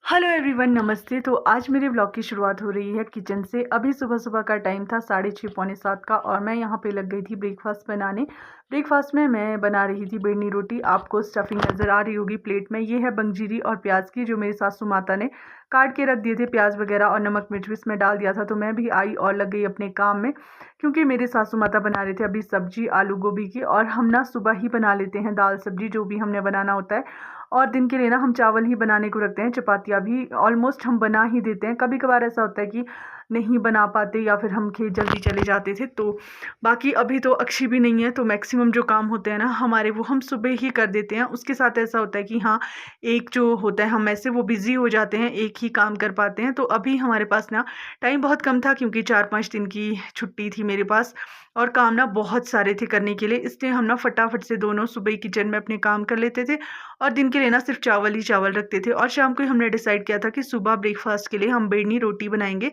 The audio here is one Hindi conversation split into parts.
हेलो एवरीवन, नमस्ते। तो आज मेरे व्लॉग की शुरुआत हो रही है किचन से। अभी सुबह सुबह का टाइम था 6:30 पौने 7 का, और मैं यहाँ पे लग गई थी ब्रेकफास्ट बनाने। ब्रेकफास्ट में मैं बना रही थी बेड़नी रोटी। आपको स्टफिंग नज़र आ रही होगी प्लेट में। ये है बंजीरी और प्याज की, जो मेरी सासू माता ने काट के रख दिए थे। प्याज वगैरह और नमक मिर्च भी इसमें डाल दिया था। तो मैं भी आई और लग गई अपने काम में, क्योंकि मेरे सासू माता बना रहे थे अभी सब्जी आलू गोभी की। और हम ना सुबह ही बना लेते हैं दाल सब्जी, जो भी हमने बनाना होता है। और दिन के लिए ना हम चावल ही बनाने को रखते हैं। चपातियाँ भी ऑलमोस्ट हम बना ही देते हैं। कभी कभार ऐसा होता है कि नहीं बना पाते, या फिर हम खेत जल्दी चले जाते थे। तो बाकी अभी तो अक्षी भी नहीं है, तो मैक्सिमम जो काम होते हैं ना हमारे, वो हम सुबह ही कर देते हैं। उसके साथ ऐसा होता है कि हाँ, एक जो होता है हम ऐसे वो बिज़ी हो जाते हैं, एक ही काम कर पाते हैं। तो अभी हमारे पास ना टाइम बहुत कम था, क्योंकि 4-5 दिन की छुट्टी थी मेरे पास, और काम ना बहुत सारे थे करने के लिए। इसलिए हम ना फटाफट से दोनों सुबह ही किचन में अपने काम कर लेते थे, और दिन के लिए ना सिर्फ चावल ही चावल रखते थे। और शाम को ही हमने डिसाइड किया था कि सुबह ब्रेकफास्ट के लिए हम बेड़नी रोटी बनाएंगे।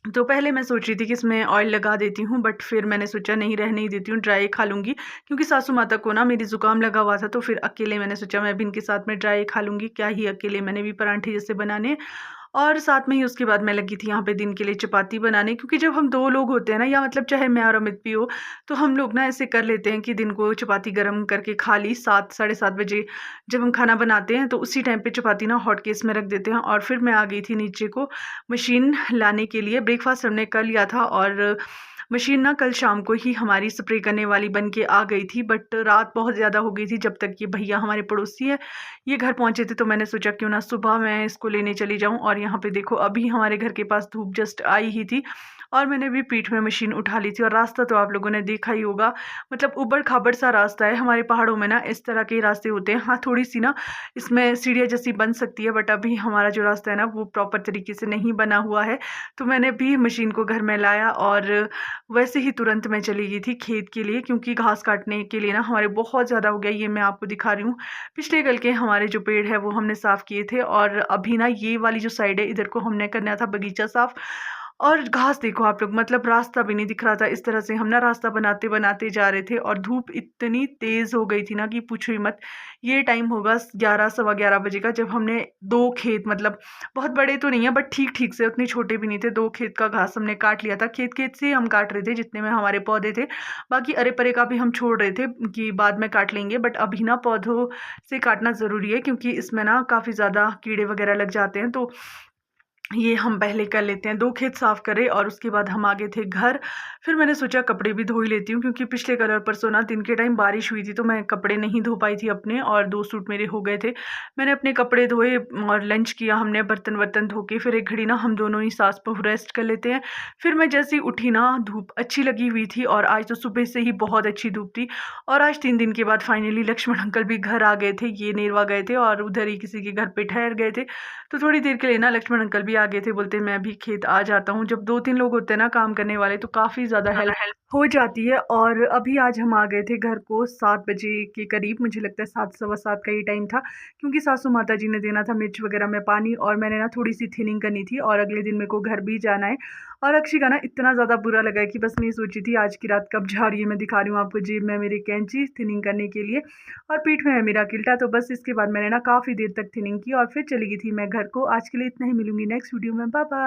तो पहले मैं सोच रही थी कि इसमें ऑयल लगा देती हूँ, बट फिर मैंने सोचा नहीं, रहने ही देती हूँ, ड्राई खा लूँगी। क्योंकि सासू माता को ना मेरी ज़ुकाम लगा हुआ था, तो फिर अकेले मैंने सोचा मैं भी इनके साथ में ड्राई खा लूँगी। क्या ही अकेले, मैंने भी पराठे जैसे बनाने। और साथ में ही उसके बाद मैं लगी थी यहाँ पे दिन के लिए चपाती बनाने। क्योंकि जब हम 2 लोग होते हैं ना, या मतलब चाहे मैं और अमित भी हो, तो हम लोग ना ऐसे कर लेते हैं कि दिन को चपाती गरम करके खा ली 7 साढ़े 7 बजे। जब हम खाना बनाते हैं तो उसी टाइम पे चपाती ना हॉट केस में रख देते हैं। और फिर मैं आ गई थी नीचे को मशीन लाने के लिए। ब्रेकफास्ट हमने कर लिया था, और मशीन ना कल शाम को ही हमारी स्प्रे करने वाली बन के आ गई थी। बट रात बहुत ज़्यादा हो गई थी जब तक ये भैया, हमारे पड़ोसी है, ये घर पहुँचे थे। तो मैंने सोचा क्यों ना सुबह मैं इसको लेने चली जाऊँ। और यहाँ पे देखो, अभी हमारे घर के पास धूप जस्ट आई ही थी, और मैंने भी पीठ में मशीन उठा ली थी। और रास्ता तो आप लोगों ने देखा ही होगा, मतलब ऊबड़ खाबड़ सा रास्ता है। हमारे पहाड़ों में ना इस तरह के रास्ते होते हैं। हाँ, थोड़ी सी ना इसमें सीढ़ियाँ जैसी बन सकती है, बट अभी हमारा जो रास्ता है ना वो प्रॉपर तरीके से नहीं बना हुआ है। तो मैंने भी मशीन को घर में लाया, और वैसे ही तुरंत मैं चली गई थी खेत के लिए, क्योंकि घास काटने के लिए ना हमारे बहुत ज़्यादा हो गया। ये मैं आपको दिखा रही हूँ, पिछले कल के हमारे जो पेड़ है वो हमने साफ़ किए थे। और अभी ना ये वाली जो साइड है, इधर को हमने करना था बगीचा साफ़। और घास देखो आप लोग, मतलब रास्ता भी नहीं दिख रहा था। इस तरह से हम ना रास्ता बनाते बनाते जा रहे थे, और धूप इतनी तेज़ हो गई थी ना कि पूछो ही मत। ये टाइम होगा 11 सवा 11 बजे का, जब हमने 2 खेत, मतलब बहुत बड़े तो नहीं है बट ठीक ठीक से, उतने छोटे भी नहीं थे, 2 खेत का घास हमने काट लिया था। खेत खेत से हम काट रहे थे जितने में हमारे पौधे थे। बाकी अरे परे का भी हम छोड़ रहे थे कि बाद में काट लेंगे। बट अभी ना पौधों से काटना ज़रूरी है, क्योंकि इसमें ना काफ़ी ज़्यादा कीड़े वगैरह लग जाते हैं। तो ये हम पहले कर लेते हैं। 2 खेत साफ़ करे, और उसके बाद हम आ गए थे घर। फिर मैंने सोचा कपड़े भी धो ही लेती हूँ, क्योंकि पिछले कल और परसों ना दिन के टाइम बारिश हुई थी, तो मैं कपड़े नहीं धो पाई थी अपने, और 2 सूट मेरे हो गए थे। मैंने अपने कपड़े धोए, और लंच किया हमने, बर्तन-वर्तन धो के। फिर एक घड़ी ना हम दोनों ही सास-बहू रेस्ट कर लेते हैं। फिर मैं जैसे ही उठी ना, धूप अच्छी लगी हुई थी, और आज तो सुबह से ही बहुत अच्छी धूप थी। और आज 3 दिन के बाद फाइनली लक्ष्मण अंकल भी घर आ गए थे। ये नेरवा गए थे, और उधर ही किसी के घर पे ठहर गए थे। तो थोड़ी देर के लिए ना लक्ष्मण अंकल भी आ गए थे, बोलते मैं भी खेत आ जाता हूँ। जब 2-3 लोग होते हैं ना काम करने वाले, तो काफ़ी ज़्यादा हेल्प हो जाती है। और अभी आज हम आ गए थे घर को 7 बजे के करीब, मुझे लगता है 7 सवा 7 का ये टाइम था। क्योंकि सासू माता जी ने देना था मिर्च वगैरह में पानी, और मैंने ना थोड़ी सी थिनिंग करनी थी, और अगले दिन मेरे को घर भी जाना है। और अक्षय का ना इतना ज़्यादा बुरा लगा है कि बस मैं ये सोची थी आज की रात कब जा रही है। मैं दिखा रही हूँ आपको, जेब में मेरी कैंची थिनिंग करने के लिए, और पीठ में है मेरा किल्टा। तो बस इसके बाद मैंने ना काफ़ी देर तक थिनिंग की, और फिर चली गई थी मैं घर को। आज के लिए इतना ही, मिलूंगी नेक्स्ट वीडियो में। Bye bye.